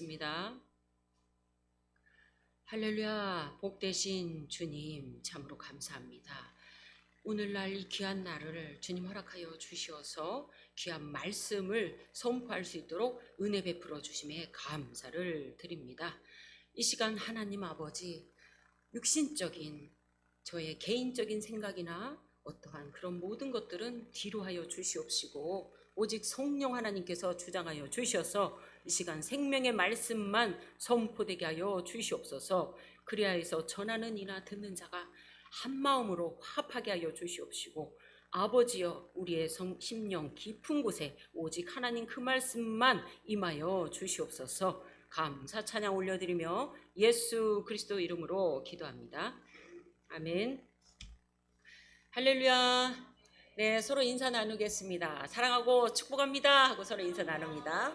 입니다. 할렐루야, 복되신 주님 참으로 감사합니다. 오늘날 이 귀한 날을 주님 허락하여 주시어서 귀한 말씀을 선포할 수 있도록 은혜 베풀어 주심에 감사를 드립니다. 이 시간 하나님 아버지, 육신적인 저의 개인적인 생각이나 어떠한 그런 모든 것들은 뒤로 하여 주시옵시고 오직 성령 하나님께서 주장하여 주셔서 이 시간 생명의 말씀만 선포되게 하여 주시옵소서. 그리하여서 전하는 이나 듣는 자가 한 마음으로 화합하게 하여 주시옵시고 아버지여 우리의 심령 깊은 곳에 오직 하나님 그 말씀만 임하여 주시옵소서. 감사 찬양 올려드리며 예수 그리스도 이름으로 기도합니다. 아멘. 할렐루야. 네, 서로 인사 나누겠습니다. 사랑하고 축복합니다 하고 서로 인사 나눕니다.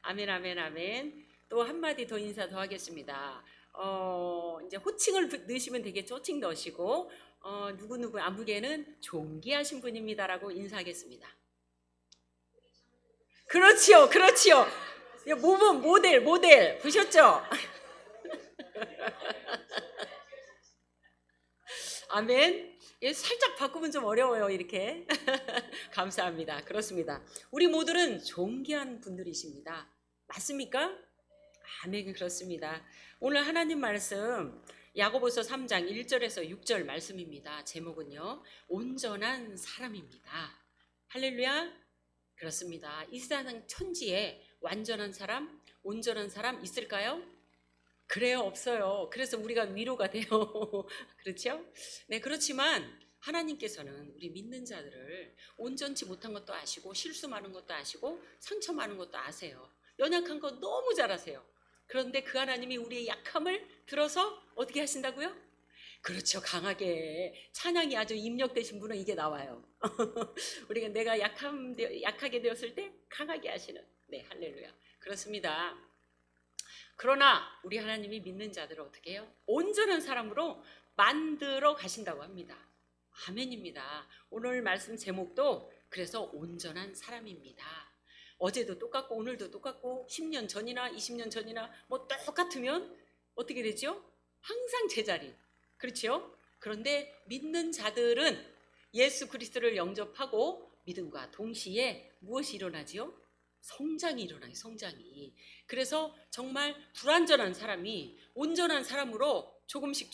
아멘, 아멘, 아멘. 또 한마디 더 인사 더 하겠습니다. 이제 호칭을 넣으시면 되겠죠. 호칭 넣으시고 누구누구 아무개는 존귀하신 분입니다라고 인사하겠습니다. 그렇지요, 그렇지요. 모범 모델 보셨죠? 아멘. 살짝 바꾸면 좀 어려워요, 이렇게. 감사합니다. 그렇습니다. 우리 모두는 존귀한 분들이십니다. 맞습니까? 아멘. 그렇습니다. 오늘 하나님 말씀 야고보서 3장 1절에서 6절 말씀입니다. 제목은요, 온전한 사람입니다. 할렐루야. 그렇습니다. 이 세상 천지에 완전한 사람, 온전한 사람 있을까요? 그래요, 없어요. 그래서 우리가 위로가 돼요. 그렇죠? 네, 그렇지만 하나님께서는 우리 믿는 자들을 온전치 못한 것도 아시고 실수 많은 것도 아시고 상처 많은 것도 아세요. 연약한 거 너무 잘 아세요. 그런데 그 하나님이 우리의 약함을 들어서 어떻게 하신다고요? 그렇죠. 강하게. 찬양이 아주 입력되신 분은 이게 나와요. 우리가 내가 약하게 되었을 때 강하게 하시는. 네, 할렐루야. 그렇습니다. 그러나 우리 하나님이 믿는 자들을 어떻게 해요? 온전한 사람으로 만들어 가신다고 합니다. 아멘입니다. 오늘 말씀 제목도 그래서 온전한 사람입니다. 어제도 똑같고 오늘도 똑같고 10년 전이나 20년 전이나 뭐 똑같으면 어떻게 되죠? 항상 제자리. 그렇죠? 그런데 믿는 자들은 예수 그리스도를 영접하고 믿음과 동시에 무엇이 일어나지요? 성장이 일어나요. 성장이. 그래서 정말 불완전한 사람이 온전한 사람으로 조금씩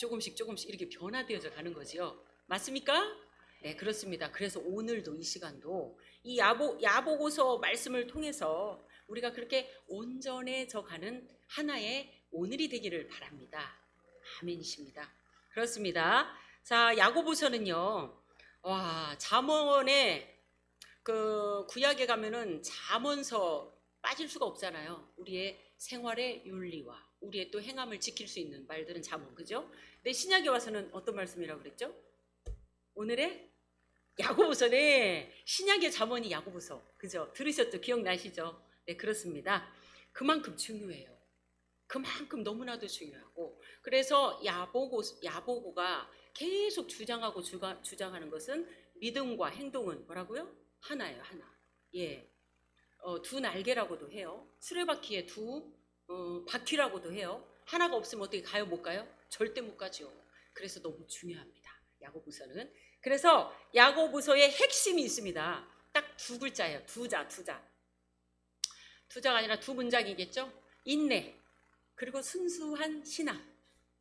이렇게 변화되어져 가는 거지요. 맞습니까? 네, 그렇습니다. 그래서 오늘도 이 시간도 이 야보고서 말씀을 통해서 우리가 그렇게 온전해져 가는 하나의 오늘이 되기를 바랍니다. 아멘이십니다. 그렇습니다. 자, 야고보서는요, 잠언에 그 구약에 가면은 잠언서 빠질 수가 없잖아요. 우리의 생활의 윤리와 우리의 또 행함을 지킬 수 있는 말들은 잠언, 그죠? 근데 신약에 와서는 어떤 말씀이라고 그랬죠? 오늘의 야고보서네. 신약의 잠언이 야고보서, 그죠? 들으셨죠? 기억나시죠? 네, 그렇습니다. 그만큼 중요해요. 그만큼 너무나도 중요하고, 그래서 야보고가 계속 주장하는 것은 믿음과 행동은 뭐라고요? 하나예요, 하나. 예, 두 날개라고도 해요. 수레바퀴에 두 바퀴라고도 해요. 하나가 없으면 어떻게 가요? 못 가요? 절대 못 가죠. 그래서 너무 중요합니다, 야고보서는. 그래서 야고보서의 핵심이 있습니다. 딱 두 글자예요. 두자가 아니라 두 문장이겠죠. 인내 그리고 순수한 신앙.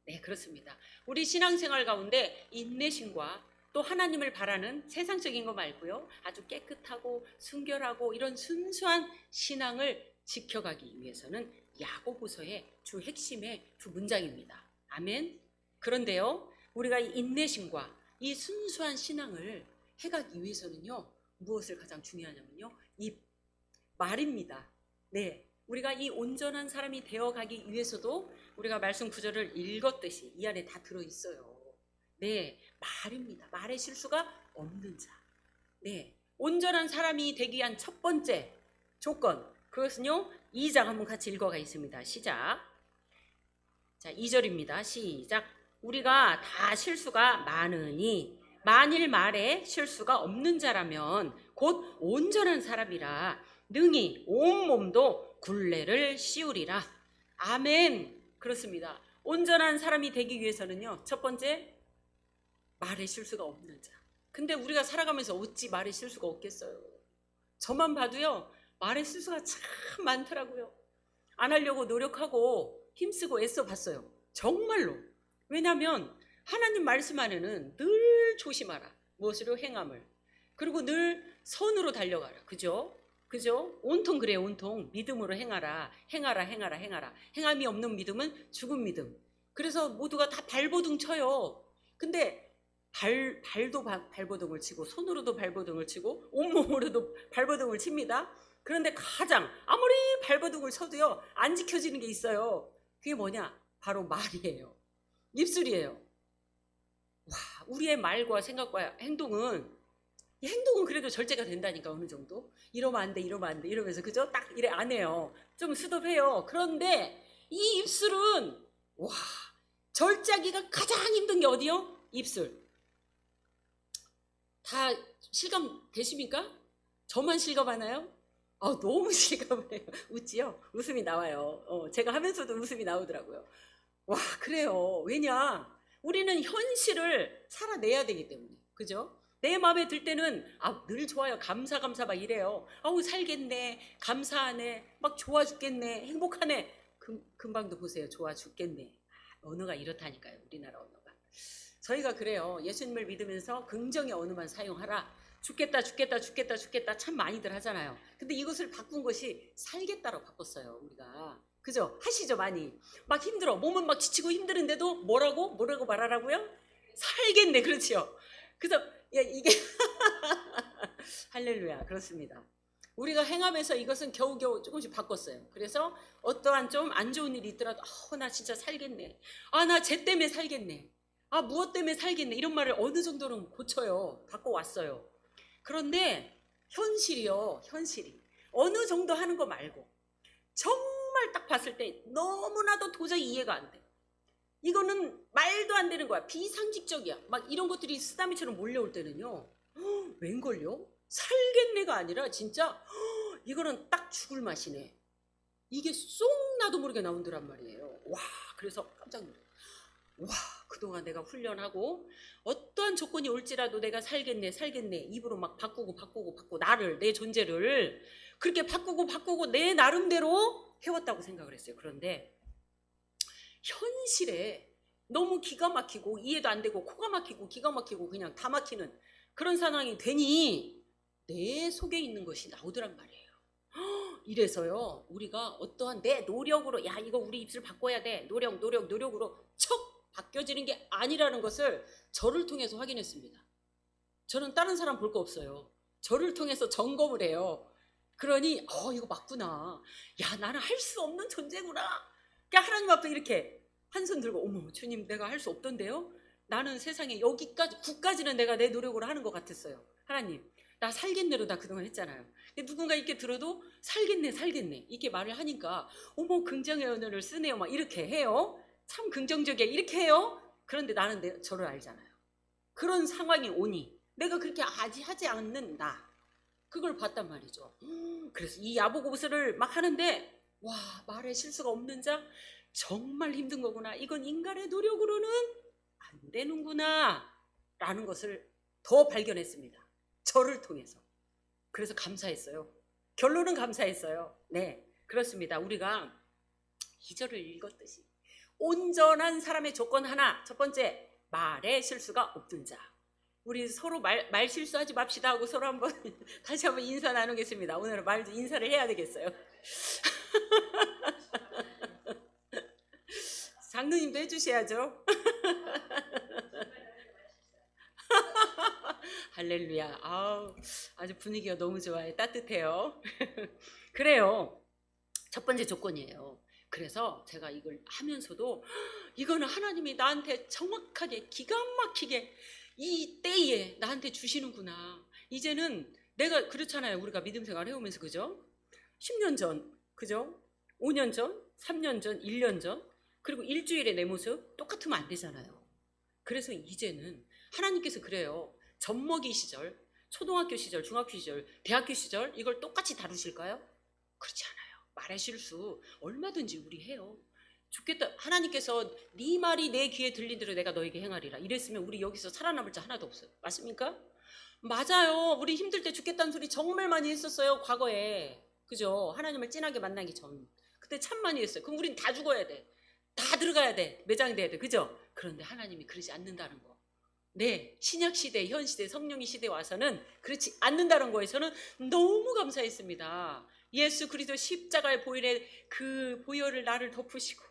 네, 그렇습니다. 우리 신앙생활 가운데 인내심과 또 하나님을 바라는 세상적인 거 말고요, 아주 깨끗하고 순결하고 이런 순수한 신앙을 지켜가기 위해서는 야고보서의 주 핵심의 두 문장입니다. 아멘. 그런데요, 우리가 이 인내심과 이 순수한 신앙을 해가기 위해서는요, 무엇을 가장 중요하냐면요, 이 말입니다. 네, 우리가 이 온전한 사람이 되어가기 위해서도 우리가 말씀 구절을 읽었듯이 이 안에 다 들어있어요. 네, 말입니다. 말의 실수가 없는 자. 네, 온전한 사람이 되기 위한 첫 번째 조건, 그것은요, 2장 한번 같이 읽어가 있습니다. 시작. 자, 2절입니다. 시작. 우리가 다 실수가 많으니 만일 말에 실수가 없는 자라면 곧 온전한 사람이라 능히 온몸도 굴레를 씌우리라. 아멘. 그렇습니다. 온전한 사람이 되기 위해서는요, 첫 번째, 말의 실수가 없는 자. 근데 우리가 살아가면서 어찌 말의 실수가 없겠어요. 저만 봐도요, 말의 실수가 참 많더라고요. 안 하려고 노력하고 힘쓰고 애써 봤어요. 정말로. 왜냐하면 하나님 말씀 안에는 늘 조심하라. 무엇으로? 행함을. 그리고 늘 선으로 달려가라. 그죠? 그죠? 온통 그래요. 온통 믿음으로 행하라. 행하라. 행하라. 행하라. 행함이 없는 믿음은 죽은 믿음. 그래서 모두가 다 발버둥 쳐요. 근데 발도 발버둥을 치고 손으로도 발버둥을 치고 온몸으로도 발버둥을 칩니다. 그런데 가장 아무리 발버둥을 쳐도요, 안 지켜지는 게 있어요. 그게 뭐냐? 바로 말이에요. 입술이에요. 와, 우리의 말과 생각과 행동은, 이 행동은 그래도 절제가 된다니까. 어느 정도 이러면 안 돼, 이러면 안 돼, 이러면서, 그죠? 딱 이래 안 해요. 좀 스톱해요. 그런데 이 입술은, 와, 절제하기가 가장 힘든 게 어디요? 입술. 다 실감 되십니까? 저만 실감하나요? 너무 실감해요. 웃지요? 웃음이 나와요. 제가 하면서도 웃음이 나오더라고요. 와, 그래요. 왜냐? 우리는 현실을 살아내야 되기 때문에. 그죠? 내 마음에 들 때는 늘 좋아요. 감사 막 이래요. 살겠네. 감사하네. 막 좋아 죽겠네. 행복하네. 금방도 보세요. 좋아 죽겠네. 언어가 이렇다니까요. 우리나라 언어가. 저희가 그래요. 예수님을 믿으면서 긍정의 언어만 사용하라. 죽겠다 참 많이들 하잖아요. 근데 이것을 바꾼 것이 살겠다로 바꿨어요. 우리가. 그죠? 하시죠. 많이. 막 힘들어. 몸은 막 지치고 힘드는데도 뭐라고 말하라고요? 살겠네. 그렇지요. 그래서 이게 할렐루야. 그렇습니다. 우리가 행하면서 이것은 겨우겨우 조금씩 바꿨어요. 그래서 어떠한 좀 안 좋은 일이 있더라도 나 진짜 살겠네. 나 쟤 때문에 살겠네. 무엇 때문에 살겠네. 이런 말을 어느 정도는 고쳐요. 바꿔왔어요. 그런데 현실이요. 현실이. 어느 정도 하는 거 말고 정말 딱 봤을 때 너무나도 도저히 이해가 안 돼. 이거는 말도 안 되는 거야. 비상식적이야. 막 이런 것들이 쓰나미처럼 몰려올 때는요. 웬걸요? 살겠네가 아니라 진짜 이거는 딱 죽을 맛이네. 이게 쏙 나도 모르게 나온더란 말이에요. 와, 그래서 깜짝 놀랐어요. 와, 그동안 내가 훈련하고 어떠한 조건이 올지라도 내가 살겠네 입으로 막 바꾸고 나를, 내 존재를 그렇게 바꾸고 내 나름대로 해왔다고 생각을 했어요. 그런데 현실에 너무 기가 막히고 이해도 안 되고 코가 막히고 기가 막히고 그냥 다 막히는 그런 상황이 되니 내 속에 있는 것이 나오더란 말이에요. 이래서요, 우리가 어떠한 내 노력으로 이거 우리 입술 바꿔야 돼, 노력으로 척 바뀌어지는 게 아니라는 것을 저를 통해서 확인했습니다. 저는 다른 사람 볼 거 없어요. 저를 통해서 점검을 해요. 그러니 이거 맞구나. 나는 할 수 없는 존재구나. 그냥 하나님 앞에 이렇게 한 손 들고, 어머 주님, 내가 할 수 없던데요? 나는 세상에 여기까지 9까지는 내가 내 노력으로 하는 것 같았어요. 하나님, 나 살겠네로 나 그동안 했잖아요. 누군가 이렇게 들어도 살겠네 이렇게 말을 하니까 어머 긍정의 언어를 쓰네요. 막 이렇게 해요. 참 긍정적이야 이렇게 해요. 그런데 나는 저를 알잖아요. 그런 상황이 오니 내가 그렇게 하지 않는 나, 그걸 봤단 말이죠. 그래서 이 야보고스를 막 하는데, 와, 말에 실수가 없는 자 정말 힘든 거구나. 이건 인간의 노력으로는 안 되는구나 라는 것을 더 발견했습니다. 저를 통해서. 그래서 감사했어요. 결론은 감사했어요. 네, 그렇습니다. 우리가 2절을 읽었듯이 온전한 사람의 조건 하나, 첫 번째, 말에 실수가 없는 자. 우리 서로 말 실수하지 맙시다 하고 서로 한번 다시 한번 인사 나누겠습니다. 오늘은 말도 인사를 해야 되겠어요. 장로님도 해주셔야죠. 할렐루야. 아주 분위기가 너무 좋아요. 따뜻해요. 그래요. 첫 번째 조건이에요. 그래서 제가 이걸 하면서도 이거는 하나님이 나한테 정확하게 기가 막히게 이 때에 나한테 주시는구나. 이제는 내가 그렇잖아요. 우리가 믿음 생활 해오면서, 그죠? 10년 전, 그죠? 5년 전, 3년 전, 1년 전, 그리고 일주일에 내 모습 똑같으면 안 되잖아요. 그래서 이제는 하나님께서 그래요. 젖먹이 시절, 초등학교 시절, 중학교 시절, 대학교 시절 이걸 똑같이 다루실까요? 그렇지 않아요. 말의 실수 얼마든지 우리 해요. 좋겠다. 하나님께서 네 말이 내 귀에 들린 대로 내가 너에게 행하리라 이랬으면 우리 여기서 살아남을 자 하나도 없어요. 맞습니까? 맞아요. 우리 힘들 때 죽겠다는 소리 정말 많이 했었어요. 과거에. 그죠? 하나님을 진하게 만나기 전. 그때 참 많이 했어요. 그럼 우린 다 죽어야 돼. 다 들어가야 돼. 매장돼야 돼. 그죠? 그런데 하나님이 그러지 않는다는 거. 네, 신약 시대, 현 시대, 성령의 시대에 와서는 그렇지 않는다는 거에서는 너무 감사했습니다. 예수 그리스도 십자가의 보혈의 그 보혈을 나를 덮으시고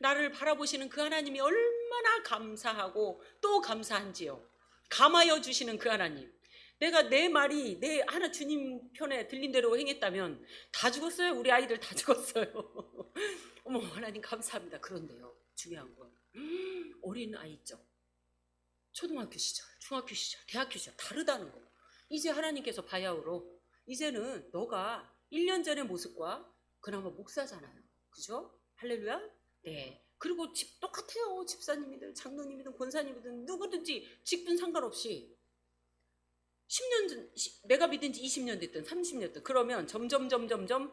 나를 바라보시는 그 하나님이 얼마나 감사하고 또 감사한지요. 감하여 주시는 그 하나님. 내가 내 말이 내 하나 주님 편에 들린 대로 행했다면 다 죽었어요. 우리 아이들 다 죽었어요. 어머 하나님 감사합니다. 그런데요, 중요한 건 어린 아이 있죠. 초등학교 시절, 중학교 시절, 대학교 시절 다르다는 거. 이제 하나님께서 바야흐로 이제는 너가 1년 전의 모습과 그나마 목사잖아요. 그죠? 할렐루야? 네. 그리고 집 똑같아요. 집사님이든 장로님이든 권사님이든 누구든지 직분 상관없이 10년 전, 내가 믿은 지 20년 됐든 30년 됐든 그러면 점점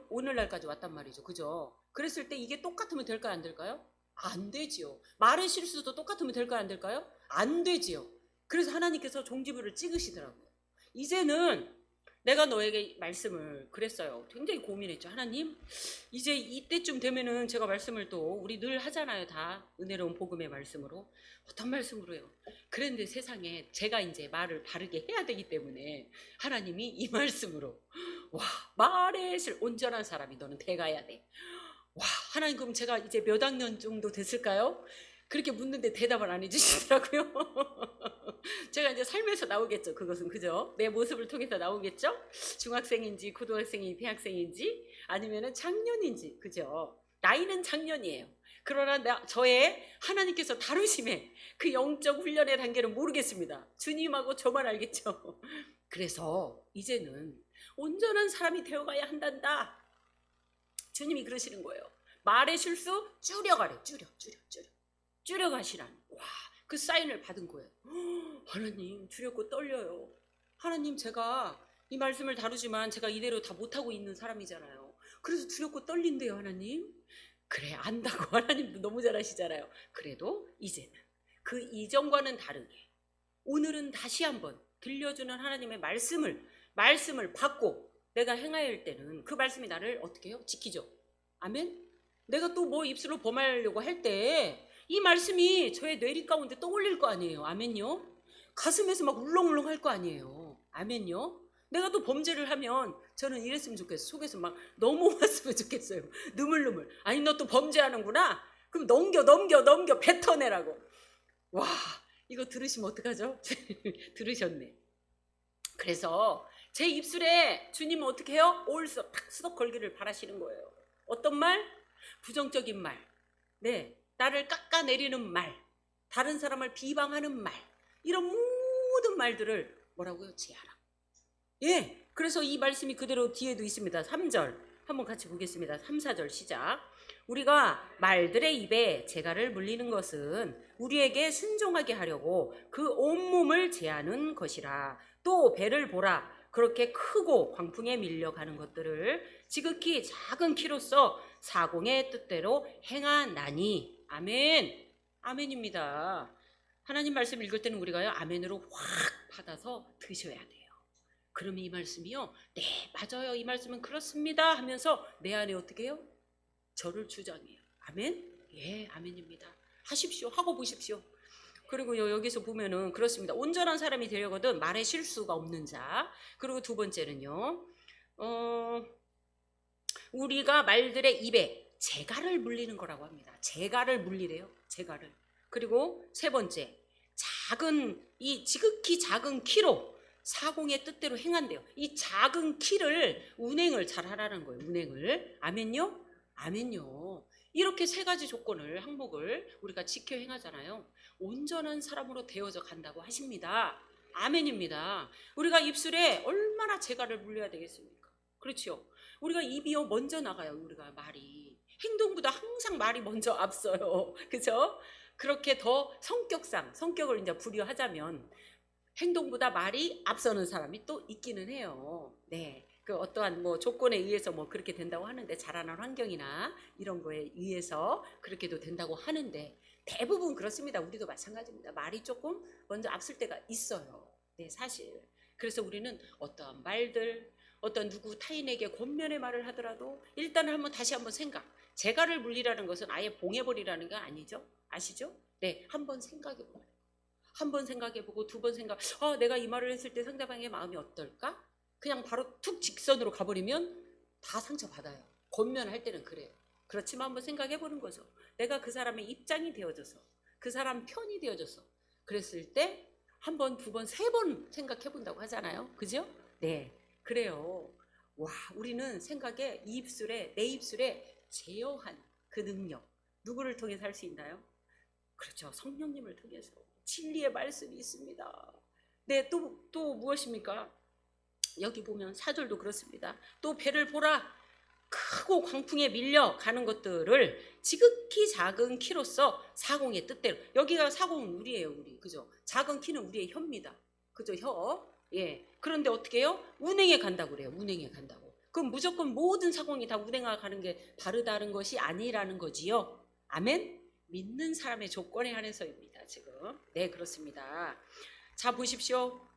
오늘날까지 왔단 말이죠. 그죠? 그랬을 때 이게 똑같으면 될까요? 안 될까요? 안 되지요. 말의 실수도 똑같으면 될까요? 안 될까요? 안 되지요. 그래서 하나님께서 종지부를 찍으시더라고요. 이제는 내가 너에게 말씀을 그랬어요. 굉장히 고민했죠. 하나님, 이제 이때쯤 되면은 제가 말씀을 또 우리 늘 하잖아요. 다 은혜로운 복음의 말씀으로. 어떤 말씀으로 해요? 그런데 세상에 제가 이제 말을 바르게 해야 되기 때문에 하나님이 이 말씀으로 와, 말의 온전한 사람이 너는 돼가야 돼. 와, 하나님 그럼 제가 이제 몇 학년 정도 됐을까요? 그렇게 묻는데 대답을 안 해주시더라고요. 제가 이제 삶에서 나오겠죠. 그것은 그죠? 내 모습을 통해서 나오겠죠? 중학생인지 고등학생인지 대학생인지 아니면은 작년인지 그죠? 나이는 작년이에요. 그러나 저의 하나님께서 다루심에 그 영적 훈련의 단계는 모르겠습니다. 주님하고 저만 알겠죠. 그래서 이제는 온전한 사람이 되어가야 한단다. 주님이 그러시는 거예요. 말의 실수 줄여가래. 줄여가시라는. 와, 그 사인을 받은 거예요. 하나님 두렵고 떨려요. 하나님 제가 이 말씀을 다루지만 제가 이대로 다 못하고 있는 사람이잖아요. 그래서 두렵고 떨린대요. 하나님. 그래 안다고. 하나님도 너무 잘하시잖아요. 그래도 이제는 그 이전과는 다르게 오늘은 다시 한번 들려주는 하나님의 말씀을 받고 내가 행해야 할 때는 그 말씀이 나를 어떻게 해요? 지키죠. 아멘. 내가 또 뭐 입술로 범하려고 할 때 이 말씀이 저의 뇌리 가운데 떠올릴 거 아니에요. 아멘요. 가슴에서 막 울렁울렁 할 거 아니에요. 아멘요. 내가 또 범죄를 하면 저는 이랬으면 좋겠어요. 속에서 막 넘어왔으면 좋겠어요. 느물느물. 아니 너 또 범죄하는구나. 그럼 넘겨 뱉어내라고. 와, 이거 들으시면 어떡하죠? 들으셨네. 그래서 제 입술에 주님은 어떻게 해요? 올서 탁 수덕 걸기를 바라시는 거예요. 어떤 말? 부정적인 말. 네, 나를 깎아내리는 말. 다른 사람을 비방하는 말. 이런 모든 말들을 뭐라고요? 제하라. 예, 그래서 이 말씀이 그대로 뒤에도 있습니다. 3절 한번 같이 보겠습니다. 3, 4절 시작. 우리가 말들의 입에 재갈을 물리는 것은 우리에게 순종하게 하려고 그 온몸을 제하는 것이라. 또 배를 보라. 그렇게 크고 광풍에 밀려가는 것들을 지극히 작은 키로서 사공의 뜻대로 행하나니. 아멘. 아멘입니다. 하나님 말씀 읽을 때는 우리가요 아멘으로 확 받아서 드셔야 돼요. 그럼 이 말씀이요, 네 맞아요 이 말씀은 그렇습니다 하면서 내 안에 어떻게 해요? 저를 주장해요. 아멘? 예, 아멘입니다. 하십시오. 하고 보십시오. 그리고 여기서 보면은 그렇습니다. 온전한 사람이 되려거든 말에 실수가 없는 자. 그리고 두 번째는요, 우리가 말들의 입에 재갈을 물리는 거라고 합니다. 재갈을 물리래요. 재갈을. 그리고 세 번째, 이 지극히 작은 키로 사공의 뜻대로 행한대요. 이 작은 키를 운행을 잘 하라는 거예요. 운행을. 아멘요? 아멘요. 이렇게 세 가지 조건을 항목을 우리가 지켜 행하잖아요. 온전한 사람으로 되어져 간다고 하십니다. 아멘입니다. 우리가 입술에 얼마나 재갈을 물려야 되겠습니까? 그렇죠. 우리가 입이요 먼저 나가요. 우리가 말이 행동보다 항상 말이 먼저 앞서요. 그렇죠? 그렇게 더 성격을 이제 부려하자면 행동보다 말이 앞서는 사람이 또 있기는 해요. 네. 그 어떠한 뭐 조건에 의해서 뭐 그렇게 된다고 하는데, 자라난 환경이나 이런 거에 의해서 그렇게도 된다고 하는데, 대부분 그렇습니다. 우리도 마찬가지입니다. 말이 조금 먼저 앞설 때가 있어요. 네, 사실. 그래서 우리는 어떠한 말들, 어떤 누구 타인에게 권면의 말을 하더라도 일단 한번 다시 한번 생각. 재갈을 물리라는 것은 아예 봉해버리라는 게 아니죠. 아시죠? 네, 한번 생각해보고, 한 번 생각해보고, 두 번 생각. 내가 이 말을 했을 때 상대방의 마음이 어떨까? 그냥 바로 툭 직선으로 가버리면 다 상처받아요. 권면할 때는 그래요. 그렇지만 한번 생각해보는 거죠. 내가 그 사람의 입장이 되어져서, 그 사람 편이 되어져서 그랬을 때 한 번, 두 번, 세 번 생각해본다고 하잖아요. 그죠? 네, 그래요. 와, 우리는 생각에 이 입술에, 내 입술에 제어한 그 능력, 누구를 통해서 할 수 있나요? 그렇죠. 성령님을 통해서 진리의 말씀이 있습니다. 네, 또 무엇입니까? 여기 보면 4절도 그렇습니다. 또 배를 보라. 크고 광풍에 밀려 가는 것들을 지극히 작은 키로서 사공의 뜻대로. 여기가 사공은 우리예요, 우리. 그죠? 작은 키는 우리의 혀입니다. 그죠? 혀. 예. 그런데 어떻게 해요? 운행에 간다고 그래요. 운행에 간다고. 그럼 무조건 모든 사공이 다 운행에 가는 게 바르다는 것이 아니라는 거지요. 아멘? 믿는 사람의 조건에 한해서입니다, 지금. 네, 그렇습니다. 자, 보십시오.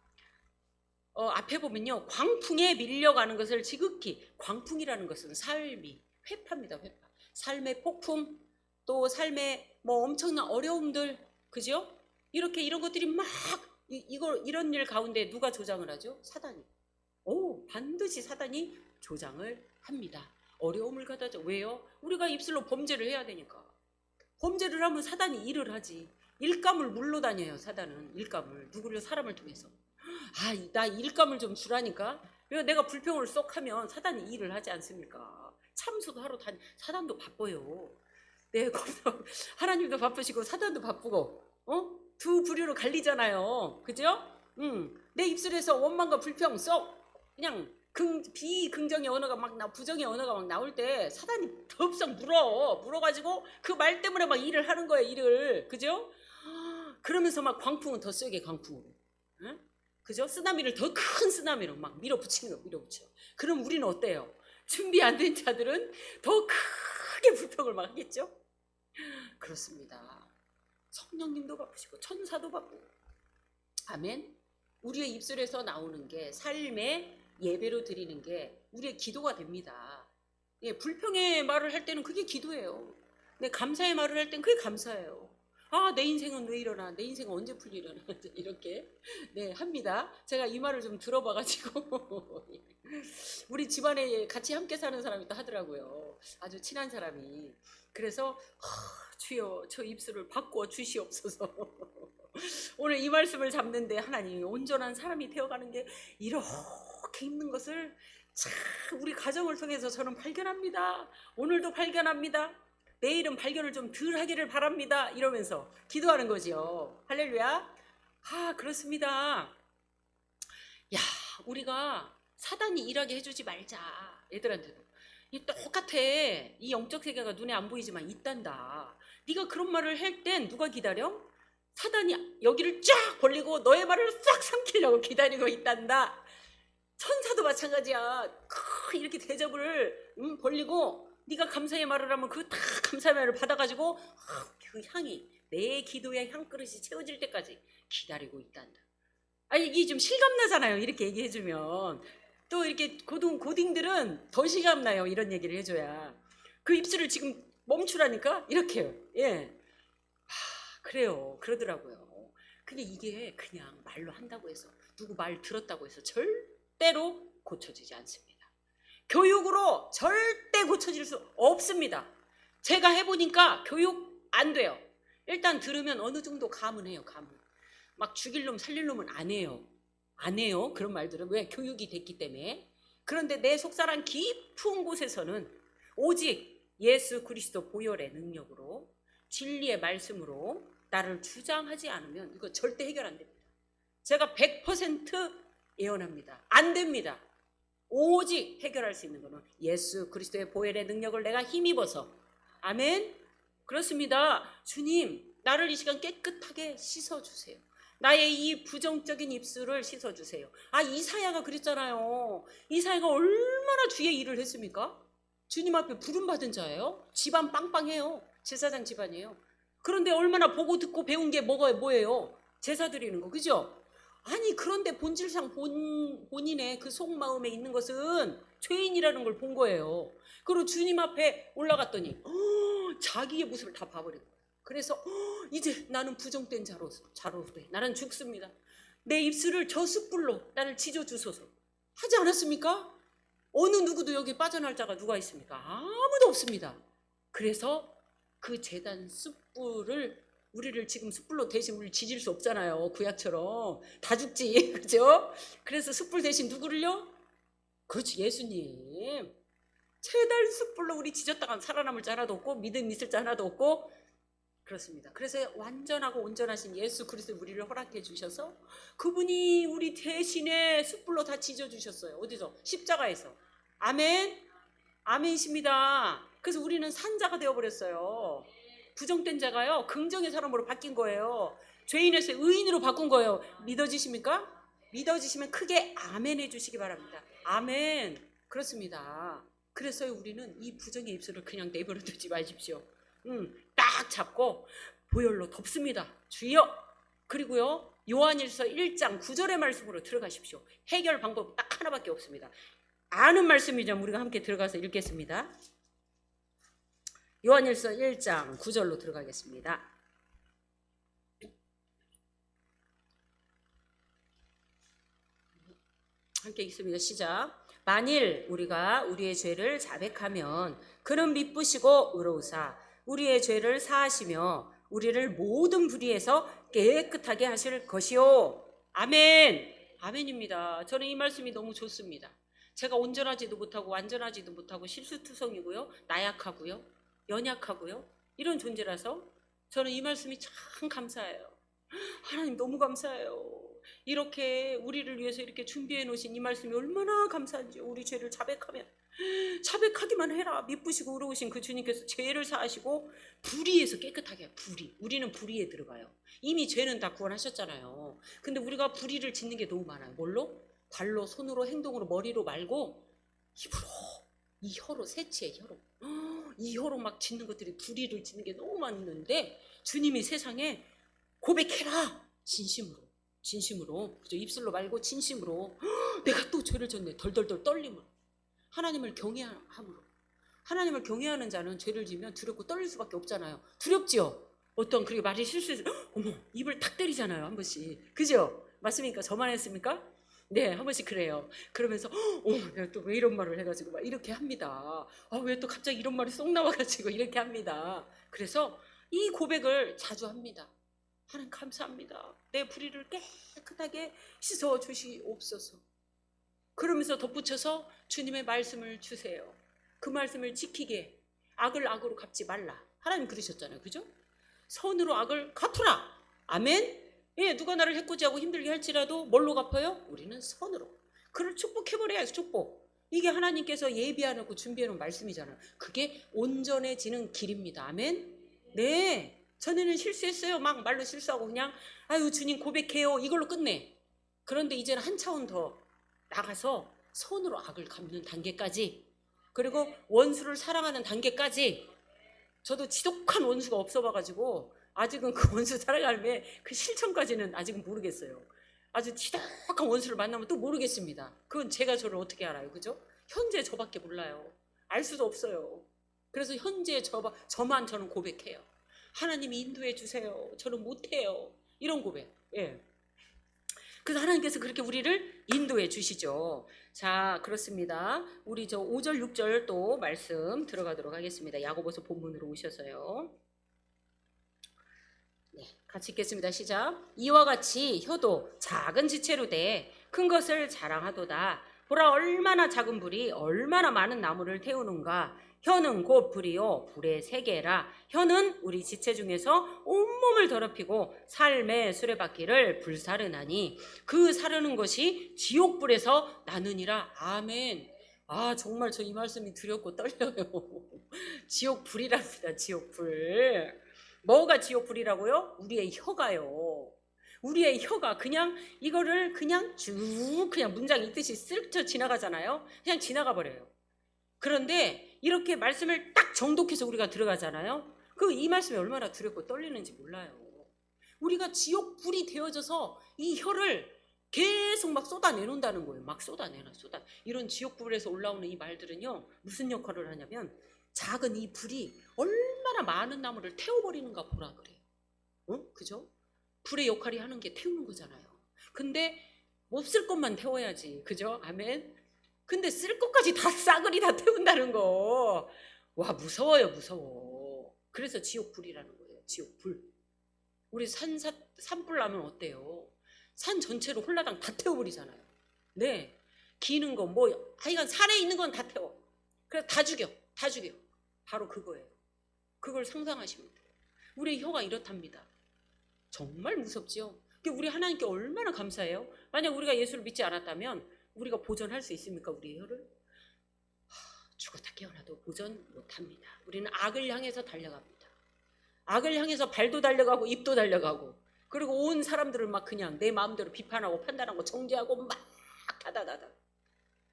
앞에 보면요, 광풍에 밀려가는 것을 지극히. 광풍이라는 것은 삶이 회파입니다. 회파. 삶의 폭풍, 또 삶의 뭐 엄청난 어려움들, 그죠? 이렇게 이런 것들이 막 이런 일 가운데 누가 조장을 하죠? 사단이. 반드시 사단이 조장을 합니다. 어려움을 가다죠. 왜요? 우리가 입술로 범죄를 해야 되니까. 범죄를 하면 사단이 일을 하지. 일감을 물러다녀요. 사단은 일감을. 누구를? 사람을 통해서. 나 일감을 좀 주라니까. 내가 불평을 쏙 하면 사단이 일을 하지 않습니까? 참수도 하러 사단도 바빠요. 네, 하나님도 바쁘시고 사단도 바쁘고, 두 부류로 갈리잖아요. 그죠? 내 입술에서 원망과 불평 쏙 그냥 비긍정의 언어가 부정의 언어가 막 나올 때 사단이 덥석 물어가지고 그 말 때문에 막 일을 하는 거예요. 일을. 그죠? 그러면서 막 광풍은 더 세게 광풍으로. 응? 그죠? 쓰나미를 더 큰 쓰나미로 막 밀어붙이는 거, 밀어붙여. 그럼 우리는 어때요? 준비 안 된 자들은 더 크게 불평을 막 하겠죠? 그렇습니다. 성령님도 바쁘시고 천사도 바쁘고. 아멘. 우리의 입술에서 나오는 게, 삶의 예배로 드리는 게 우리의 기도가 됩니다. 예, 불평의 말을 할 때는 그게 기도예요. 네, 감사의 말을 할 때는 그게 감사예요. 내 인생은 왜 이러나, 내 인생은 언제 풀리려나 이렇게 네, 합니다. 제가 이 말을 좀 들어봐가지고 우리 집안에 같이 함께 사는 사람이 또 하더라고요. 아주 친한 사람이. 그래서 주여, 저 입술을 바꾸어 주시옵소서. 오늘 이 말씀을 잡는데 하나님이 온전한 사람이 되어가는 게 이렇게 있는 것을 참 우리 가정을 통해서 저는 발견합니다. 오늘도 발견합니다. 내일은 발견을 좀 덜 하기를 바랍니다. 이러면서 기도하는 거지요. 할렐루야. 그렇습니다. 야, 우리가 사단이 일하게 해주지 말자. 애들한테도. 똑같아. 이 영적 세계가 눈에 안 보이지만 있단다. 네가 그런 말을 할 땐 누가 기다려? 사단이 여기를 쫙 벌리고 너의 말을 싹 삼키려고 기다리고 있단다. 천사도 마찬가지야. 이렇게 대접을 벌리고 네가 감사의 말을 하면 그 다 감사의 말을 받아가지고 그 향이 내 기도의 향그릇이 채워질 때까지 기다리고 있단다. 이게 좀 실감나잖아요. 이렇게 얘기해주면. 또 이렇게 고딩들은 더 실감나요. 이런 얘기를 해줘야. 그 입술을 지금 멈추라니까 이렇게요. 예. 그래요. 그러더라고요. 근데 이게 그냥 말로 한다고 해서, 누구 말 들었다고 해서 절대로 고쳐지지 않습니다. 교육으로 절대 고쳐질 수 없습니다. 제가 해보니까 교육 안 돼요. 일단 들으면 어느 정도 감은 해요. 감은. 막 죽일 놈 살릴 놈은 안 해요. 안 해요. 그런 말들은. 왜? 교육이 됐기 때문에. 그런데 내 속사람 깊은 곳에서는 오직 예수 그리스도 보혈의 능력으로, 진리의 말씀으로 나를 주장하지 않으면 이거 절대 해결 안 됩니다. 제가 100% 예언합니다. 안 됩니다. 오직 해결할 수 있는 것은 예수 그리스도의 보혈의 능력을 내가 힘입어서. 아멘. 그렇습니다. 주님, 나를 이 시간 깨끗하게 씻어주세요. 나의 이 부정적인 입술을 씻어주세요. 아, 이사야가 그랬잖아요. 이사야가 얼마나 주의 일을 했습니까? 주님 앞에 부름받은 자예요. 집안 빵빵해요. 제사장 집안이에요. 그런데 얼마나 보고 듣고 배운 게 뭐예요? 제사 드리는 거, 그죠? 아니, 그런데 본질상 본인의 그 속마음에 있는 것은 죄인이라는 걸 본 거예요. 그리고 주님 앞에 올라갔더니 자기의 모습을 다 봐버린 거예요. 그래서 이제 나는 부정된 자로 돼. 나는 죽습니다. 내 입술을 저 숯불로 나를 지져주소서 하지 않았습니까? 어느 누구도 여기 빠져날 자가 누가 있습니까? 아무도 없습니다. 그래서 그 제단 숯불을, 우리를 지금 숯불로 대신 우리를 지질 수 없잖아요. 구약처럼 다 죽지. 그죠? 그래서 숯불 대신 누구를요? 그렇지, 예수님. 제단 숯불로 우리 지졌다가 살아남을 자 하나도 없고 믿음 있을 자 하나도 없고 그렇습니다. 그래서 완전하고 온전하신 예수 그리스도 우리를 허락해 주셔서 그분이 우리 대신에 숯불로 다 지져 주셨어요. 어디서? 십자가에서. 아멘. 아멘이십니다. 그래서 우리는 산자가 되어버렸어요. 부정된 자가요 긍정의 사람으로 바뀐 거예요. 죄인에서 의인으로 바꾼 거예요. 믿어지십니까? 믿어지시면 크게 아멘 해주시기 바랍니다. 아멘. 그렇습니다. 그래서 우리는 이 부정의 입술을 그냥 내버려 두지 마십시오. 딱 잡고 보혈로 덮습니다. 주여. 그리고요 요한일서 1장 9절의 말씀으로 들어가십시오. 해결 방법 딱 하나밖에 없습니다. 아는 말씀이죠. 우리가 함께 들어가서 읽겠습니다. 요한일서 1장 9절로 들어가겠습니다. 함께 읽습니다. 시작. 만일 우리가 우리의 죄를 자백하면 그는 미쁘시고 의로우사 우리의 죄를 사하시며 우리를 모든 불의에서 깨끗하게 하실 것이요. 아멘. 아멘입니다. 저는 이 말씀이 너무 좋습니다. 제가 온전하지도 못하고 완전하지도 못하고 실수투성이고요. 나약하고요. 연약하고요. 이런 존재라서 저는 이 말씀이 참 감사해요. 하나님 너무 감사해요. 이렇게 우리를 위해서 이렇게 준비해 놓으신 이 말씀이 얼마나 감사한지. 우리 죄를 자백하기만 해라. 미쁘시고 의로우신 그 주님께서 죄를 사하시고 불의에서 깨끗하게 해요. 불의. 우리는 불의에 들어가요. 이미 죄는 다 구원하셨잖아요. 근데 우리가 불의를 짓는 게 너무 많아요. 뭘로? 발로, 손으로, 행동으로, 머리로 말고 입으로, 이 혀로, 새치의 혀로, 이 혀로 막 짓는 것들이 불의를 짓는 게 너무 많은데 주님이 세상에 고백해라. 진심으로. 그죠? 입술로 말고 진심으로. 내가 또 죄를 졌네. 덜덜덜 떨림으로. 하나님을 경외함으로. 하나님을 경외하는 자는 죄를 지면 두렵고 떨릴 수밖에 없잖아요. 두렵지요? 어떤 그렇게 말이 실수해서 어머 입을 탁 때리잖아요. 한 번씩. 그죠? 맞습니까? 저만 했습니까? 네, 한 번씩 그래요. 그러면서 내가 또 왜 이런 말을 해가지고 막 이렇게 합니다. 왜 또 갑자기 이런 말이 쏙 나와가지고 이렇게 합니다. 그래서 이 고백을 자주 합니다. 하나님 감사합니다. 내 불의를 깨끗하게 씻어 주시옵소서. 그러면서 덧붙여서 주님의 말씀을 주세요. 그 말씀을 지키게. 악을 악으로 갚지 말라. 하나님 그러셨잖아요. 그죠? 선으로 악을 갚으라. 아멘. 예, 누가 나를 해코지하고 힘들게 할지라도 뭘로 갚아요? 우리는 선으로. 그를 축복해버려야 축복. 이게 하나님께서 예비하고 준비해놓은 말씀이잖아요. 그게 온전해지는 길입니다. 아멘. 네. 전에는 실수했어요. 막 말로 실수하고 그냥 아유 주님 고백해요. 이걸로 끝내. 그런데 이제는 한 차원 더 나가서 선으로 악을 갚는 단계까지, 그리고 원수를 사랑하는 단계까지. 저도 지독한 원수가 없어봐가지고 아직은 그 원수 살아가는 그 실천까지는 아직은 모르겠어요. 아주 지독한 원수를 만나면 또 모르겠습니다. 그건 제가 저를 어떻게 알아요. 그죠? 현재 저밖에 몰라요. 알 수도 없어요. 그래서 현재 저만 저는 고백해요. 하나님이 인도해 주세요. 저는 못해요. 이런 고백. 예. 그래서 하나님께서 그렇게 우리를 인도해 주시죠. 자, 그렇습니다. 우리 저 5절 6절 또 말씀 들어가도록 하겠습니다. 야고보서 본문으로 오셔서요. 네, 같이 읽겠습니다. 시작. 이와 같이 혀도 작은 지체로 돼 큰 것을 자랑하도다. 보라 얼마나 작은 불이 얼마나 많은 나무를 태우는가. 혀는 곧 불이요 불의 세계라. 혀는 우리 지체 중에서 온몸을 더럽히고 삶의 수레바퀴를 불사르나니 그 사르는 것이 지옥불에서 나느니라. 아멘. 아 정말 저 이 말씀이 두렵고 떨려요. 지옥불이랍니다. 지옥불. 뭐가 지옥불이라고요? 우리의 혀가요. 우리의 혀가 그냥 이거를 그냥 쭉 그냥 문장 읽듯이 스쳐 지나가잖아요. 그냥 지나가 버려요. 그런데 이렇게 말씀을 딱 정독해서 우리가 들어가잖아요. 그 이 말씀이 얼마나 두렵고 떨리는지 몰라요. 우리가 지옥 불이 되어져서 이 혀를 계속 막 쏟아내놓는다는 거예요. 막 쏟아내놔. 이런 지옥 불에서 올라오는 이 말들은요, 무슨 역할을 하냐면 작은 이 불이 얼마나 많은 나무를 태워버리는가 보라 그래요. 그죠? 불의 역할이 하는 게 태우는 거잖아요. 근데 없을 것만 태워야지. 그죠? 아멘. 근데 쓸 것까지 다 싸그리 다 태운다는 거. 와, 무서워요, 무서워. 그래서 지옥불이라는 거예요. 지옥불. 우리 산불 나면 어때요? 산 전체로 홀라당 다 태워버리잖아요. 네. 기는 거, 뭐, 하여간 산에 있는 건 다 태워. 그래서 다 죽여. 다 죽여. 바로 그거예요. 그걸 상상하시면 돼요. 우리 혀가 이렇답니다. 정말 무섭지요? 우리 하나님께 얼마나 감사해요? 만약 우리가 예수를 믿지 않았다면 우리가 보존할 수 있습니까? 우리의 혀를? 죽었다 깨어나도 보존 못합니다. 우리는 악을 향해서 달려갑니다. 악을 향해서 발도 달려가고 입도 달려가고, 그리고 온 사람들을 막 그냥 내 마음대로 비판하고 판단하고 정죄하고 막 다다다다.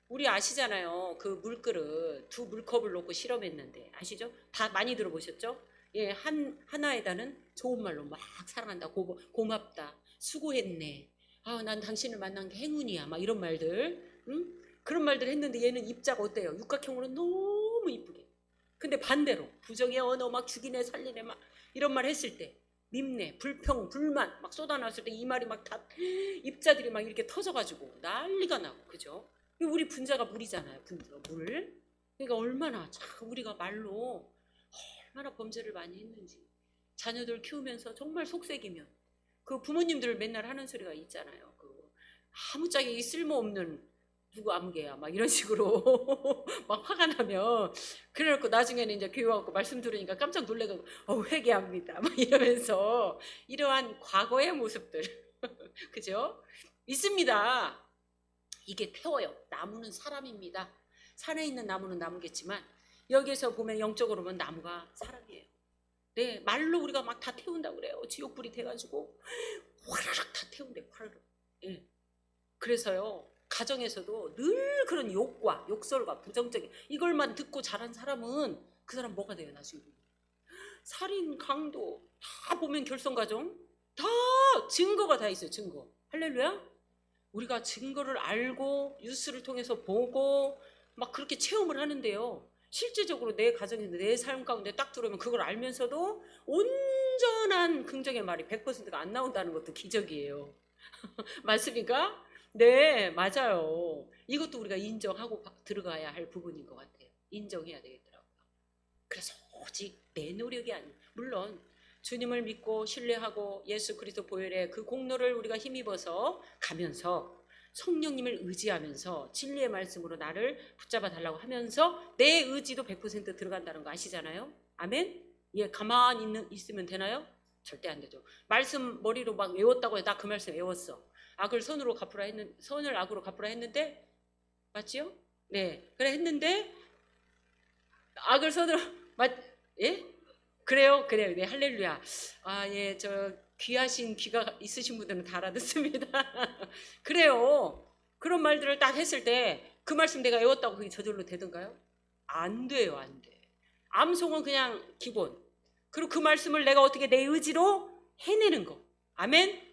우리 아시잖아요. 그 물그릇 2물컵을 놓고 실험했는데 아시죠? 다 많이 들어보셨죠? 예, 하나에다는 좋은 말로 막 사랑한다, 고맙다, 수고했네, 난 당신을 만난 게 행운이야, 막 이런 말들, 응? 그런 말들 했는데 얘는 입자가 어때요? 육각형으로 너무 이쁘게. 근데 반대로 부정의 언어 막 죽이네 살리네 막 이런 말 했을 때, 밉네, 불평, 불만 막 쏟아놨을 때 이 말이 막 다 입자들이 막 이렇게 터져가지고 난리가 나고. 그죠? 우리 분자가 물이잖아요. 물. 그러니까 얼마나 참 우리가 말로 얼마나 범죄를 많이 했는지. 자녀들 키우면서 정말 속색이면 그 부모님들 맨날 하는 소리가 있잖아요. 그 아무짝에 쓸모없는 누구 암개야 막 이런 식으로 막 화가 나면, 그래놓고 나중에는 이제 교육하고 말씀 들으니까 깜짝 놀래고 회개합니다 막 이러면서 이러한 과거의 모습들 그죠? 있습니다. 이게 태워요. 나무는 사람입니다. 산에 있는 나무는 나무겠지만 여기에서 보면 영적으로 보면 나무가 사람이에요. 네, 말로 우리가 막 다 태운다고 그래요. 지옥불이 돼가지고 화라락 다 태운대. 화라락. 예. 그래서요, 가정에서도 늘 그런 욕과 욕설과 부정적인 이걸만 듣고 자란 사람은 그 사람 뭐가 돼요? 나중에 살인, 강도 다 보면 결손가정 다 증거가 다 있어요. 증거. 할렐루야. 우리가 증거를 알고 뉴스를 통해서 보고 막 그렇게 체험을 하는데요, 실제적으로 내 가정에서 내 삶 가운데 딱 들어오면 그걸 알면서도 온전한 긍정의 말이 100%가 안 나온다는 것도 기적이에요. 맞습니까? 네, 맞아요. 이것도 우리가 인정하고 들어가야 할 부분인 것 같아요. 인정해야 되겠더라고요. 그래서 오직 내 노력이 아니에요. 물론 주님을 믿고 신뢰하고 예수 그리스도 보혈의 그 공로를 우리가 힘입어서 가면서 성령님을 의지하면서 진리의 말씀으로 나를 붙잡아 달라고 하면서 내 의지도 100% 들어간다는 거 아시잖아요. 아멘? 예, 가만히 있으면 되나요? 절대 안 되죠. 말씀 머리로 막 외웠다고 해서 나 그 말씀 외웠어. 악을 선을 악으로 갚으라 했는데, 맞지요? 네, 그래 했는데 악을 선으로 예? 그래요. 네, 할렐루야. 예, 저 귀하신 귀가 있으신 분들은 다 알아듣습니다. 그래요. 그런 말들을 딱 했을 때 그 말씀 내가 외웠다고 그게 저절로 되던가요? 안 돼요, 안 돼. 암송은 그냥 기본. 그리고 그 말씀을 내가 어떻게 내 의지로 해내는 거. 아멘?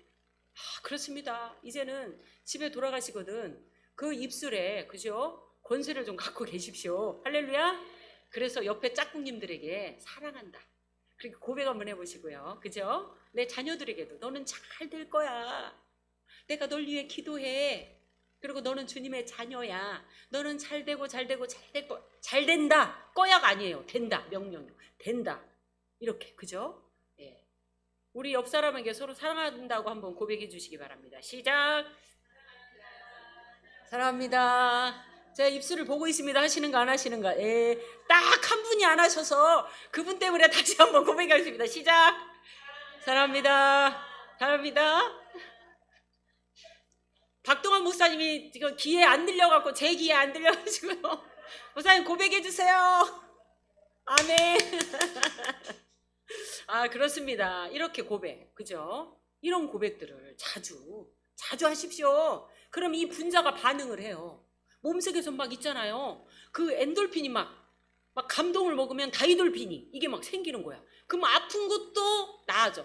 그렇습니다. 이제는 집에 돌아가시거든 그 입술에, 그죠? 권세를 좀 갖고 계십시오. 할렐루야. 그래서 옆에 짝꿍님들에게 사랑한다, 그렇게 고백 한번 해보시고요. 그죠? 내 자녀들에게도 너는 잘 될 거야. 내가 널 위해 기도해. 그리고 너는 주님의 자녀야. 너는 잘 되고 잘 되고 잘 될 거. 잘 된다. 꺼야가 아니에요. 된다. 명령. 된다. 이렇게. 그죠? 예. 우리 옆 사람에게 서로 사랑한다고 한번 고백해 주시기 바랍니다. 시작. 사랑합니다. 제가 입술을 보고 있습니다. 하시는가 안 하시는가? 예, 딱 한 분이 안 하셔서 그분 때문에 다시 한번 고백하겠습니다. 시작. 사랑합니다. 사랑합니다. 박동환 목사님이 지금 귀에 안 들려갖고 제 귀에 안 들려가지고요. 목사님 고백해 주세요. 아멘. 그렇습니다. 이렇게 고백, 그죠? 이런 고백들을 자주 하십시오. 그럼 이 분자가 반응을 해요. 몸속에서 막 있잖아요. 그 엔돌핀이 막 감동을 먹으면 다이돌핀이 이게 막 생기는 거야. 그럼 아픈 것도 나아져.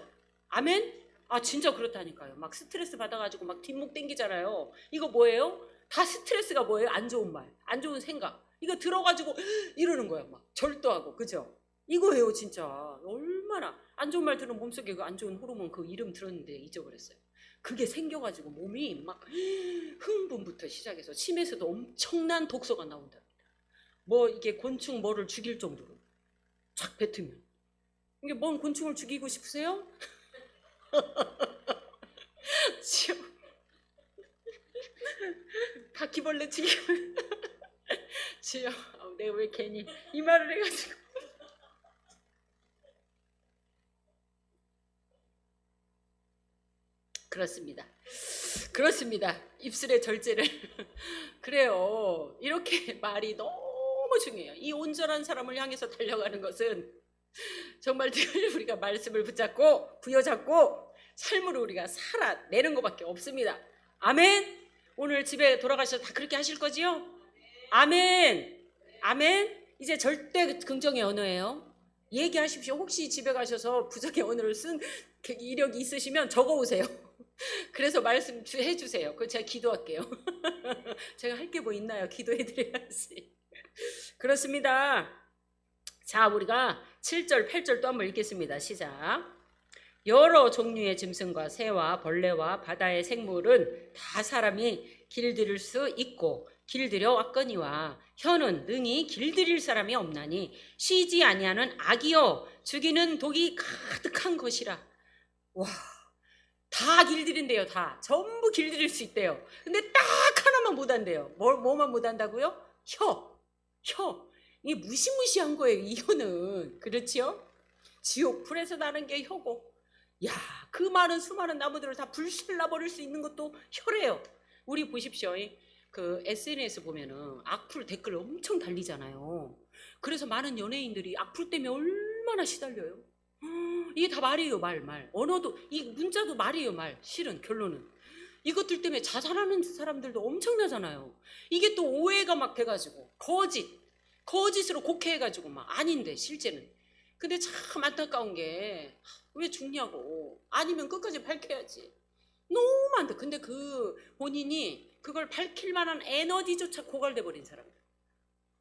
아멘? 아 진짜 그렇다니까요. 막 스트레스 받아가지고 막 뒷목 땡기잖아요. 이거 뭐예요? 다 스트레스가 뭐예요? 안 좋은 말, 안 좋은 생각. 이거 들어가지고 이러는 거야. 막 절도하고. 그죠? 이거예요 진짜. 얼마나 안 좋은 말 들으면 몸속에 그 안 좋은 호르몬 그 이름 들었는데 잊어버렸어요. 그게 생겨가지고 몸이 막 흥분부터 시작해서 침에서도 엄청난 독소가 나온답니다. 뭐 이게 곤충 뭐를 죽일 정도로 쫙 뱉으면. 이게 뭔 곤충을 죽이고 싶으세요? 지금 바퀴벌레 죽이면 지요. 내가 왜 괜히 이 말을 해가지고. 그렇습니다. 입술의 절제를. 그래요. 이렇게 말이 너무 중요해요. 이 온전한 사람을 향해서 달려가는 것은 정말 늘 우리가 말씀을 붙잡고 부여잡고 삶으로 우리가 살아내는 것밖에 없습니다. 아멘. 오늘 집에 돌아가셔서 다 그렇게 하실 거지요? 아멘. 아멘. 이제 절대 긍정의 언어예요. 얘기하십시오. 혹시 집에 가셔서 부정의 언어를 쓴 이력이 있으시면 적어오세요. 그래서 말씀 해주세요. 그거 제가 기도할게요. 제가 할 게 뭐 있나요? 기도해드려야지. 그렇습니다. 자, 우리가 7절, 8절 또 한번 읽겠습니다. 시작. 여러 종류의 짐승과 새와 벌레와 바다의 생물은 다 사람이 길들일 수 있고 길들여 왔거니와 혀는 능히 길들일 사람이 없나니 쉬지 아니하는 악이요 죽이는 독이 가득한 것이라. 와, 다 길들인대요. 다 전부 길들일 수 있대요. 근데 딱 하나만 못한대요. 뭐만 못한다고요? 혀. 이게 무시무시한 거예요. 이 혀는. 그렇지요? 지옥 불에서 나는 게 혀고, 야, 그 많은 수많은 나무들을 다 불살라 버릴 수 있는 것도 혀래요. 우리 보십시오. 그 SNS 보면은 악플 댓글 엄청 달리잖아요. 그래서 많은 연예인들이 악플 때문에 얼마나 시달려요. 이게 다 말이에요. 말. 언어도, 이 문자도 말이에요. 말. 실은 결론은 이것들 때문에 자살하는 사람들도 엄청나잖아요. 이게 또 오해가 막 돼가지고 거짓으로 곡해해가지고 막 아닌데 실제는. 근데 참 안타까운 게 왜 죽냐고. 아니면 끝까지 밝혀야지. 너무 안돼. 근데 그 본인이 그걸 밝힐 만한 에너지조차 고갈돼 버린 사람들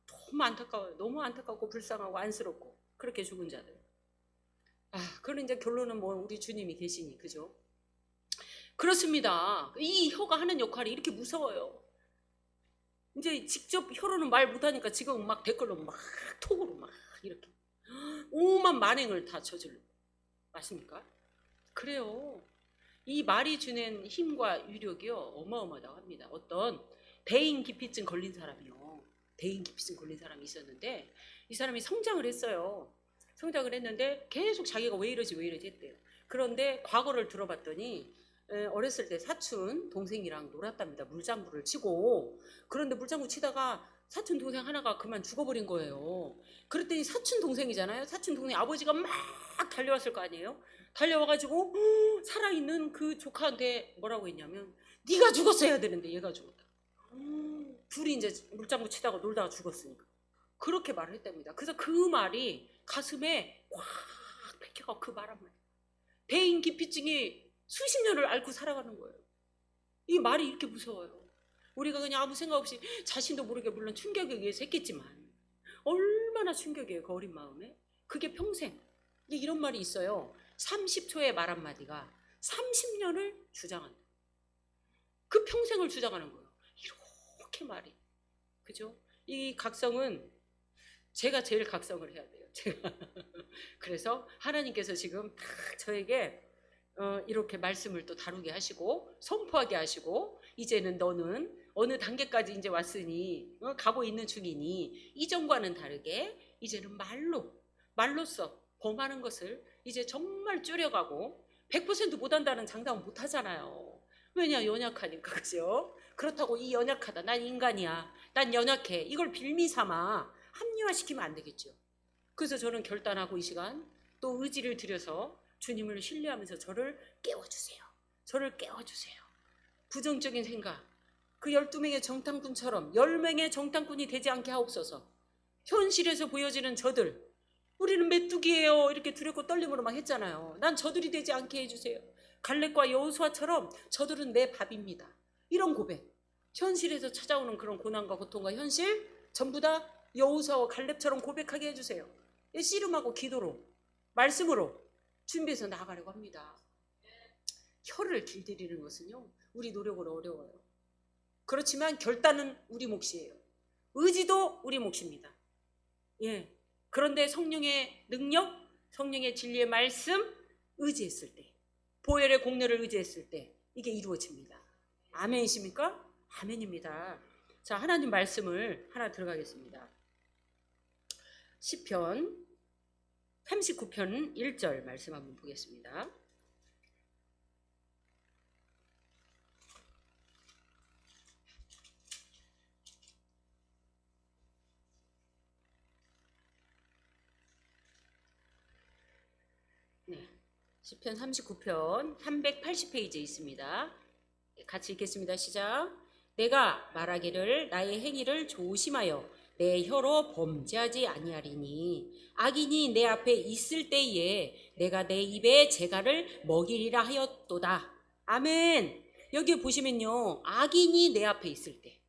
너무 안타까워요. 너무 안타깝고 불쌍하고 안쓰럽고 그렇게 죽은 자들. 그런 이제 결론은 뭐 우리 주님이 계시니. 그죠? 그렇습니다. 이 혀가 하는 역할이 이렇게 무서워요. 이제 직접 혀로는 말 못하니까 지금 막 댓글로 막 톡으로 막 이렇게 오만 만행을 다 저질러. 맞습니까? 그래요. 이 말이 주는 힘과 위력이요 어마어마하다고 합니다. 어떤 대인기피증 걸린 사람이요. 대인기피증 걸린 사람이 있었는데 이 사람이 성장을 했어요. 성장을 했는데 계속 자기가 왜 이러지 했대요. 그런데 과거를 들어봤더니 어렸을 때 사촌 동생이랑 놀았답니다. 물장구를 치고. 그런데 물장구 치다가 사촌 동생 하나가 그만 죽어버린 거예요. 그랬더니 사촌 동생이잖아요. 사촌 동생 아버지가 막 달려왔을 거 아니에요. 달려와가지고 살아있는 그 조카한테 뭐라고 했냐면 네가 죽었어야 되는데 얘가 죽었다. 둘이 이제 물장구 치다가 놀다가 죽었으니까 그렇게 말을 했답니다. 그래서 그 말이 가슴에 확 박혀가. 그 말 한마디. 대인기피증이 수십 년을 앓고 살아가는 거예요. 이 말이 이렇게 무서워요. 우리가 그냥 아무 생각 없이 자신도 모르게 물론 충격에 의해서 했겠지만 얼마나 충격이에요. 그 어린 마음에. 그게 평생. 이런 말이 있어요. 30초의 말 한마디가 30년을 주장한다. 그 평생을 주장하는 거예요. 이렇게 말이. 그죠? 이 각성은 제가 제일 각성을 해야 돼요. 제가. 그래서 하나님께서 지금 다 저에게 이렇게 말씀을 또 다루게 하시고 선포하게 하시고 이제는 너는 어느 단계까지 이제 왔으니 가고 있는 중이니 이전과는 다르게 이제는 말로써 범하는 것을 이제 정말 줄여가고 100% 못한다는 장담은 못하잖아요. 왜냐? 연약하니까. 그죠? 그렇다고 이 연약하다, 난 인간이야, 난 연약해, 이걸 빌미 삼아 합리화시키면 안 되겠죠. 그래서 저는 결단하고 이 시간 또 의지를 들여서 주님을 신뢰하면서 저를 깨워주세요. 저를 깨워주세요. 부정적인 생각, 그 12명의 정탐꾼처럼 10명의 정탐꾼이 되지 않게 하옵소서. 현실에서 보여지는 저들, 우리는 메뚜기예요 이렇게 두렵고 떨림으로 막 했잖아요. 난 저들이 되지 않게 해주세요. 갈렙과 여호수아처럼 저들은 내 밥입니다. 이런 고백, 현실에서 찾아오는 그런 고난과 고통과 현실 전부 다 여호수아와 갈렙처럼 고백하게 해주세요. 씨름하고 기도로, 말씀으로 준비해서 나아가려고 합니다. 혀를 길들이는 것은요, 우리 노력으로 어려워요. 그렇지만 결단은 우리 몫이에요. 의지도 우리 몫입니다. 예. 그런데 성령의 능력, 성령의 진리의 말씀 의지했을 때, 보혈의 공로를 의지했을 때 이게 이루어집니다. 아멘이십니까? 아멘입니다. 자, 하나님 말씀을 하나 들어가겠습니다. 시편 39편 1절 말씀 한번 보겠습니다. 네, 시편 39편 380페이지에 있습니다. 같이 읽겠습니다. 시작. 내가 말하기를 나의 행위를 조심하여 내 혀로 범죄하지 아니하리니 악인이 내 앞에 있을 때에 내가 내 입에 재갈을 먹이리라 하였도다. 아멘. 여기 보시면요, 악인이 내 앞에 있을 때,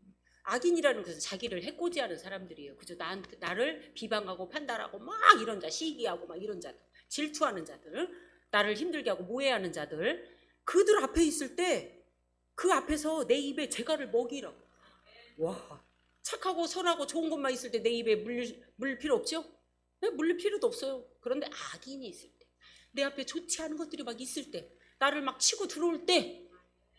악인이라는 것은 자기를 해코지하는 사람들이에요. 그죠? 나를 비방하고 판단하고 막 이런 자, 시기하고 막 이런 자들, 질투하는 자들, 나를 힘들게 하고 모해하는 자들, 그들 앞에 있을 때 그 앞에서 내 입에 재갈을 먹이라고. 와, 착하고 선하고 좋은 것만 있을 때 내 입에 물릴 필요 없죠? 네, 물릴 필요도 없어요. 그런데 악인이 있을 때, 내 앞에 좋지 않은 것들이 막 있을 때, 나를 막 치고 들어올 때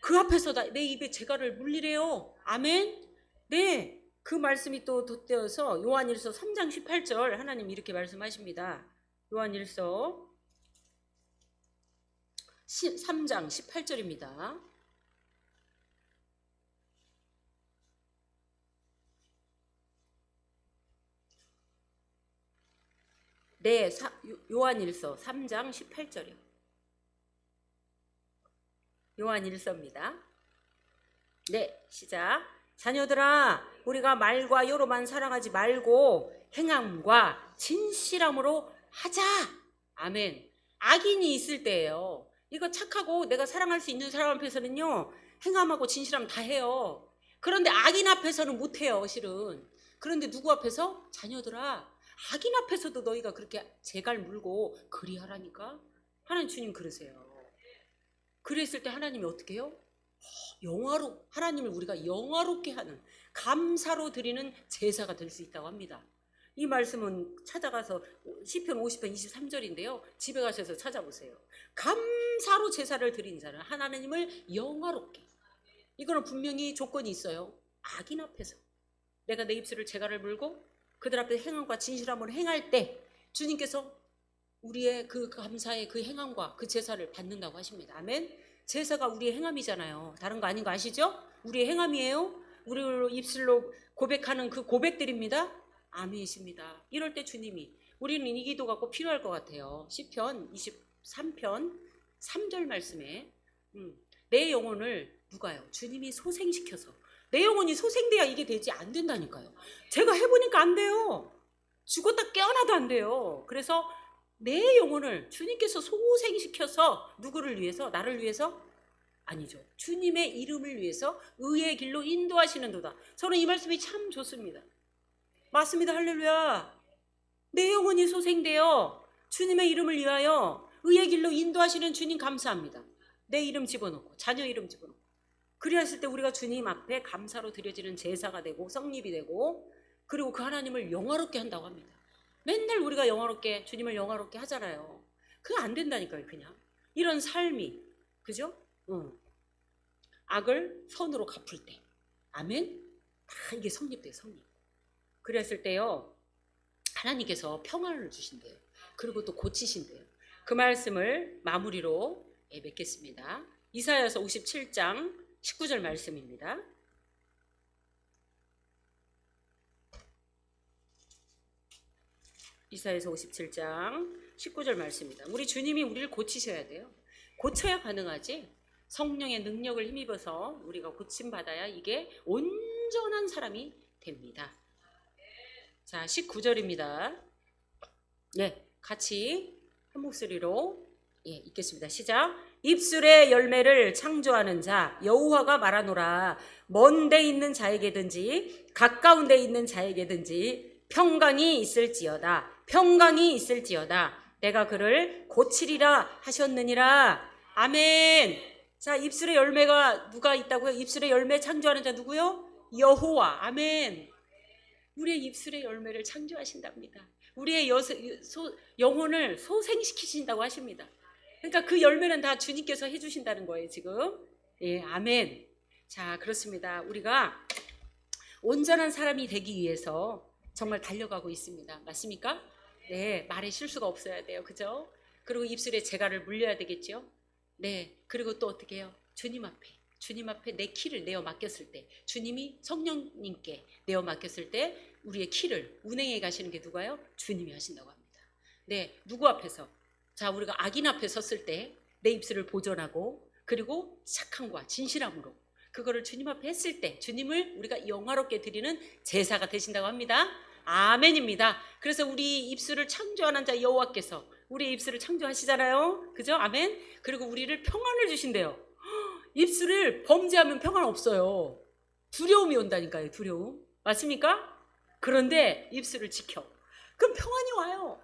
그 앞에서 내 입에 재갈을 물리래요. 아멘. 네, 그 말씀이 또 덧대어서 요한일서 3장 18절 하나님 이렇게 말씀하십니다. 요한일서 3장 18절입니다. 네, 요한일서 3장 18절이요. 요한일서입니다. 네, 시작. 자녀들아, 우리가 말과 혀로만 사랑하지 말고 행함과 진실함으로 하자. 아멘. 악인이 있을 때예요. 이거 착하고 내가 사랑할 수 있는 사람 앞에서는요, 행함하고 진실함 다 해요. 그런데 악인 앞에서는 못해요, 실은. 그런데 누구 앞에서? 자녀들아, 악인 앞에서도 너희가 그렇게 재갈 물고 그리하라니까. 하나님 주님 그러세요. 그랬을 때 하나님이 어떻게 해요? 하나님을 우리가 영화롭게 하는, 감사로 드리는 제사가 될 수 있다고 합니다. 이 말씀은 찾아가서 시편 50편 23절인데요. 집에 가셔서 찾아보세요. 감사로 제사를 드린 자는 하나님을 영화롭게. 이거는 분명히 조건이 있어요. 악인 앞에서 내가 내 입술을 재갈을 물고 그들 앞에 행함과 진실함으로 행할 때 주님께서 우리의 그 감사의 그 행함과 그 제사를 받는다고 하십니다. 아멘. 제사가 우리의 행함이잖아요. 다른 거 아닌 거 아시죠? 우리의 행함이에요. 우리 입술로 고백하는 그 고백들입니다. 아멘이십니다. 이럴 때 주님이, 우리는 이 기도가 꼭 필요할 것 같아요. 시편 23편 3절 말씀에 내 영혼을 누가요? 주님이 소생시켜서, 내 영혼이 소생돼야 이게 되지, 안 된다니까요. 제가 해보니까 안 돼요. 죽었다 깨어나도 안 돼요. 그래서 내 영혼을 주님께서 소생시켜서 누구를 위해서? 나를 위해서? 아니죠. 주님의 이름을 위해서 의의 길로 인도하시는도다. 저는 이 말씀이 참 좋습니다. 맞습니다. 할렐루야. 내 영혼이 소생되어 주님의 이름을 위하여 의의 길로 인도하시는 주님 감사합니다. 내 이름 집어넣고 자녀 이름 집어넣고, 그리했을 때 우리가 주님 앞에 감사로 드려지는 제사가 되고 성립이 되고, 그리고 그 하나님을 영화롭게 한다고 합니다. 맨날 우리가 영화롭게, 주님을 영화롭게 하잖아요. 그게 안 된다니까요. 그냥 이런 삶이, 그죠? 악을 선으로 갚을 때, 아멘. 다 이게 성립돼요. 성립. 그랬을 때요, 하나님께서 평안을 주신대요. 그리고 또 고치신대요. 그 말씀을 마무리로 맺겠습니다. 이사야서 57장 19절 말씀입니다. 이사야서 57장 19절 말씀입니다. 우리 주님이 우리를 고치셔야 돼요. 고쳐야 가능하지. 성령의 능력을 힘입어서 우리가 고침받아야 이게 온전한 사람이 됩니다. 자, 19절입니다. 네, 같이 한 목소리로 읽겠습니다. 시작. 입술의 열매를 창조하는 자 여호와가 말하노라. 먼 데 있는 자에게든지 가까운 데 있는 자에게든지 평강이 있을지어다. 평강이 있을지어다. 내가 그를 고치리라 하셨느니라. 아멘. 자, 입술의 열매가 누가 있다고요? 입술의 열매 창조하는 자 누구요? 여호와. 아멘. 우리의 입술의 열매를 창조하신답니다. 우리의 영혼을 소생시키신다고 하십니다. 그러니까 그 열매는 다 주님께서 해주신다는 거예요, 지금. 예, 아멘. 자, 그렇습니다. 우리가 온전한 사람이 되기 위해서 정말 달려가고 있습니다. 맞습니까? 네, 말에 실수가 없어야 돼요. 그죠? 그리고 입술에 재갈을 물려야 되겠죠? 네, 그리고 또 어떻게 해요? 주님 앞에 내 키를 내어 맡겼을 때, 주님이 성령님께 내어 맡겼을 때 우리의 키를 운행해 가시는 게 누가요? 주님이 하신다고 합니다. 네, 누구 앞에서? 자, 우리가 악인 앞에 섰을 때 내 입술을 보존하고 그리고 착함과 진실함으로 그거를 주님 앞에 했을 때 주님을 우리가 영화롭게 드리는 제사가 되신다고 합니다. 아멘입니다. 그래서 우리 입술을 창조하는 자 여호와께서 우리의 입술을 창조하시잖아요. 그죠? 아멘. 그리고 우리를 평안을 주신대요. 입술을 범죄하면 평안 없어요. 두려움이 온다니까요. 두려움. 맞습니까? 그런데 입술을 지켜. 그럼 평안이 와요.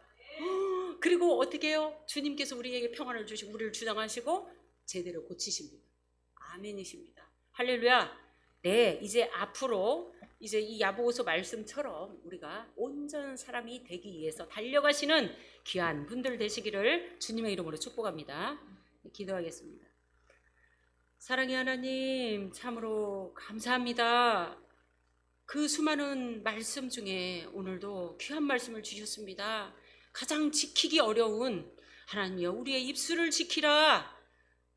그리고 어떻게 해요? 주님께서 우리에게 평안을 주시고 우리를 주장하시고 제대로 고치십니다. 아멘이십니다. 할렐루야. 네, 이제 앞으로 이제 이 야고보서 말씀처럼 우리가 온전한 사람이 되기 위해서 달려가시는 귀한 분들 되시기를 주님의 이름으로 축복합니다. 기도하겠습니다. 사랑의 하나님, 참으로 감사합니다. 그 수많은 말씀 중에 오늘도 귀한 말씀을 주셨습니다. 가장 지키기 어려운 하나님이여, 우리의 입술을 지키라.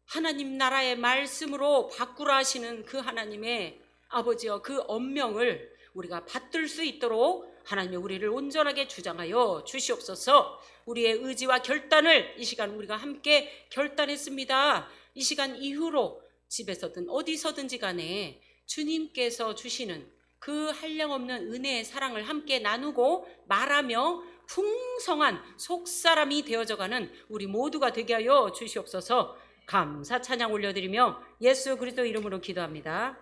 하나님 나라의 말씀으로 바꾸라 하시는 그 하나님의 아버지여, 그 엄명을 우리가 받들 수 있도록 하나님이 우리를 온전하게 주장하여 주시옵소서. 우리의 의지와 결단을 이 시간 우리가 함께 결단했습니다. 이 시간 이후로 집에서든 어디서든지 간에 주님께서 주시는 그 한량없는 은혜의 사랑을 함께 나누고 말하며 풍성한 속사람이 되어져가는 우리 모두가 되게 하여 주시옵소서. 감사 찬양 올려드리며 예수 그리스도 이름으로 기도합니다.